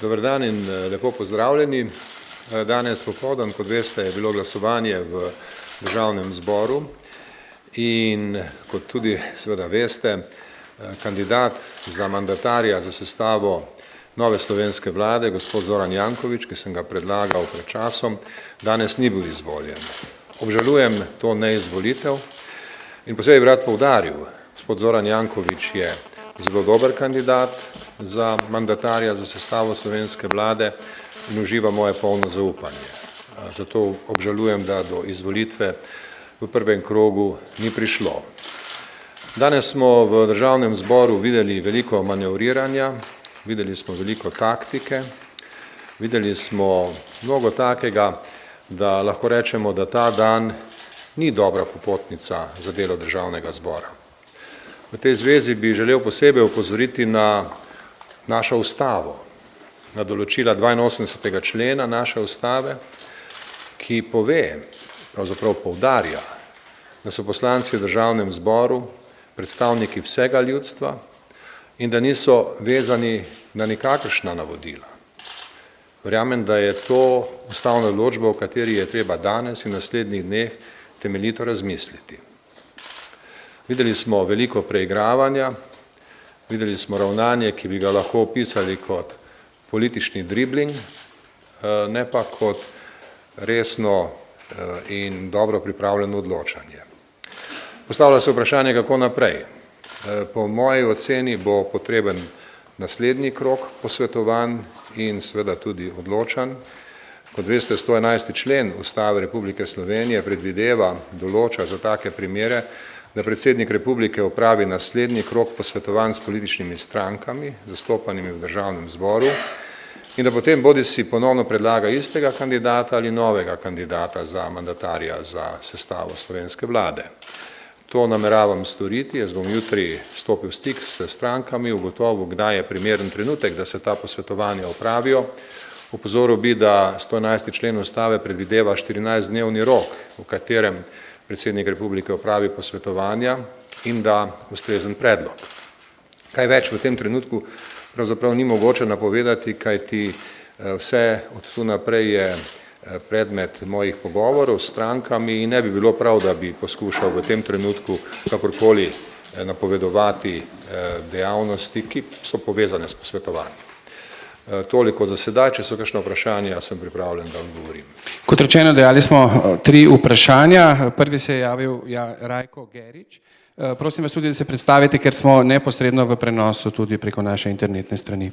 Dober dan in lepo pozdravljeni. Danes popoldan, kot veste, je bilo glasovanje v Državnem zboru in kot tudi seveda veste, kandidat za mandatarja za sestavo nove slovenske vlade, gospod Zoran Janković, ki sem ga predlagal pred časom, danes ni bil izvoljen. Obžalujem to neizvolitev in posebej bi rad poudaril, gospod Zoran Janković je zelo dober kandidat za mandatarja za sestavo slovenske vlade in uživa moje polno zaupanje. Zato obžalujem, da do izvolitve v prvem krogu ni prišlo. Danes smo v Državnem zboru videli veliko manevriranja, videli smo veliko taktike, videli smo mnogo takega, da lahko rečemo, da ta dan ni dobra popotnica za delo Državnega zbora. V tej zvezi bi želel posebej opozoriti na našo ustavo, na določila 82. člena naše ustave, ki pove, pravzaprav poudarja, da so poslanci v Državnem zboru predstavniki vsega ljudstva in da niso vezani na nikakršna navodila. Verjamem, da je to ustavna odločba, o kateri je treba danes in naslednjih dneh temeljito razmisliti. Videli smo veliko preigravanja, videli smo ravnanje, ki bi ga lahko opisali kot politični dribling, ne pa kot resno in dobro pripravljeno odločanje. Postavlja se vprašanje, kako naprej. Po moji oceni bo potreben naslednji krog posvetovanj in seveda tudi odločanj. Kot veste, 111. člen Ustave Republike Slovenije predvideva, določa za take primere, da predsednik republike opravi naslednji krog posvetovanj s političnimi strankami, zastopanimi v Državnem zboru, in da potem bodisi ponovno predlaga istega kandidata ali novega kandidata za mandatarja za sestavo slovenske vlade. To nameravam storiti, jaz bom jutri stopil v stik s strankami, ugotovil, kdaj je primeren trenutek, da se ta posvetovanja opravijo. Opozoril bi, da 111. člen Ustave predvideva 14-dnevni rok, v katerem predsednik republike opravi posvetovanja in da ustrezen predlog. Kaj več v tem trenutku pravzaprav ni mogoče napovedati, kajti vse od tu naprej je predmet mojih pogovorov s strankami in ne bi bilo prav, da bi poskušal v tem trenutku kakorkoli napovedovati dejavnosti, ki so povezane s posvetovanjem. Toliko za sedaj, če so kakšna vprašanja, sem pripravljen, da odgovorim. Kot rečeno, dejali smo 3 vprašanja. Prvi se je javil Rajko Gerič. Prosim vas tudi, da se predstavite, ker smo neposredno v prenosu tudi preko naše internetne strani.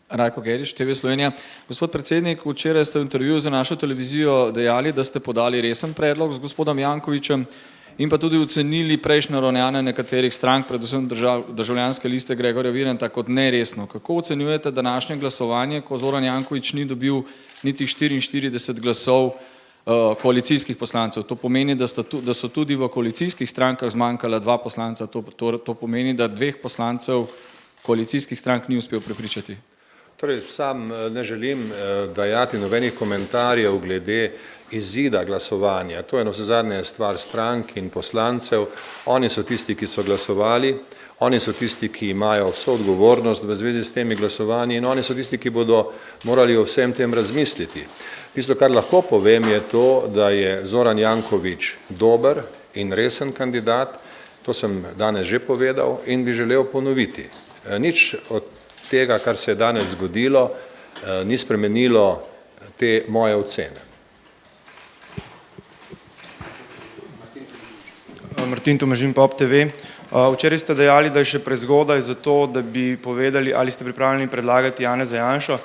Rajko Gerič, TV Slovenija. Gospod predsednik, včeraj ste v intervjuju za našo televizijo dejali, da ste podali resen predlog z gospodom Jankovićem in pa tudi ocenili prejšnje ravnanje nekaterih strank, predvsem Državljanske liste Gregorja Viranta, kot neresno. Kako ocenjujete današnje glasovanje, ko Zoran Janković ni dobil niti 44 glasov koalicijskih poslancev? To pomeni, da so tudi v koalicijskih strankah zmanjkala 2 poslanca, to pomeni, da 2 poslancev koalicijskih strank ni uspel prepričati. Torej, sam ne želim dajati nobenih komentarjev glede izida glasovanja. To je navsezadnje stvar strank in poslancev. Oni so tisti, ki so glasovali, oni so tisti, ki imajo vso odgovornost v zvezi s temi glasovanji in oni so tisti, ki bodo morali o vsem tem razmisliti. Tisto, kar lahko povem, je to, da je Zoran Janković dober in resen kandidat, to sem danes že povedal in bi želel ponoviti. Nič od tega, kar se je danes zgodilo, ni spremenilo te moje ocene. Martin Tomažin, POP TV. Včeraj ste dejali, da je še prezgodaj za to, da bi povedali, ali ste pripravljeni predlagati Janeza Janšo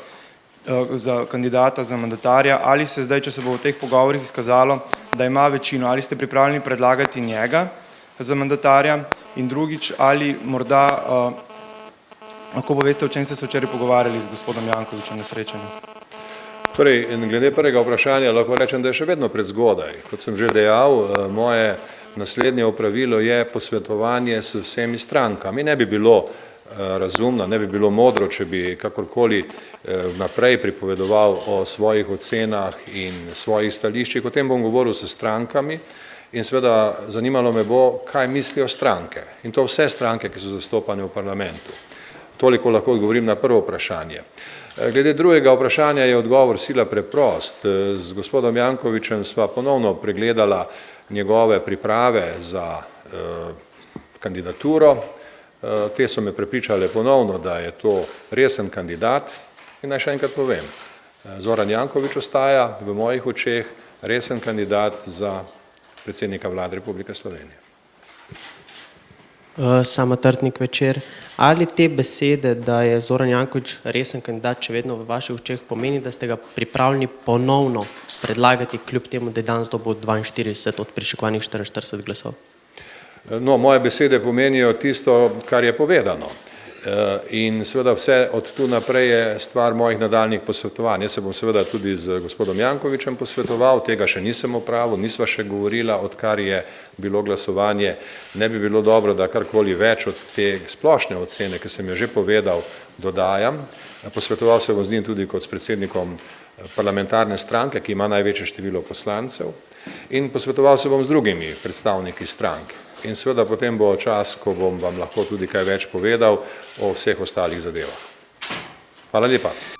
za kandidata za mandatarja, ali se zdaj, če se bo v teh pogovorih izkazalo, da ima večino, ali ste pripravljeni predlagati njega za mandatarja in drugič, ali morda lahko poveste, o čem ste se včeraj pogovarjali z gospodom Jankovićem na srečanju. Torej, glede prvega vprašanja lahko rečem, da je še vedno prezgodaj. Kot sem že dejal, moje naslednje opravilo je posvetovanje s vsemi strankami. Ne bi bilo razumno, ne bi bilo modro, če bi kakorkoli naprej pripovedoval o svojih ocenah in svojih stališčih. O tem bom govoril s strankami in seveda zanimalo me bo, kaj mislijo stranke. In to vse stranke, ki so zastopane v parlamentu. Toliko lahko odgovorim na prvo vprašanje. Glede drugega vprašanja je odgovor sila preprost. Z gospodom Jankovićem sva ponovno pregledala njegove priprave za kandidaturo. Te so me prepričale ponovno, da je to resen kandidat in naj še enkrat povem, Zoran Janković ostaja v mojih očeh resen kandidat za predsednika Vlade Republike Slovenije. Sama Trtnik Večer. Ali te besede, da je Zoran Janković resen kandidat, še vedno v vaših očeh pomeni, da ste ga pripravljeni ponovno predlagati, kljub temu, da je danes dobil 42 od pričakovanih 44 glasov? No, moje besede pomenijo tisto, kar je povedano. In seveda vse od tu naprej je stvar mojih nadaljnjih posvetovanj. Jaz se bom seveda tudi z gospodom Jankovićem posvetoval, tega še nisem opravil, nisva še govorila, odkar je bilo glasovanje. Ne bi bilo dobro, da karkoli več od te splošne ocene, ki sem jo že povedal, dodajam. Posvetoval se bom z njim tudi kot s predsednikom parlamentarne stranke, ki ima največje število poslancev, in posvetoval se bom z drugimi predstavniki strank. In seveda potem bo čas, ko bom vam lahko tudi kaj več povedal o vseh ostalih zadevah. Hvala lepa.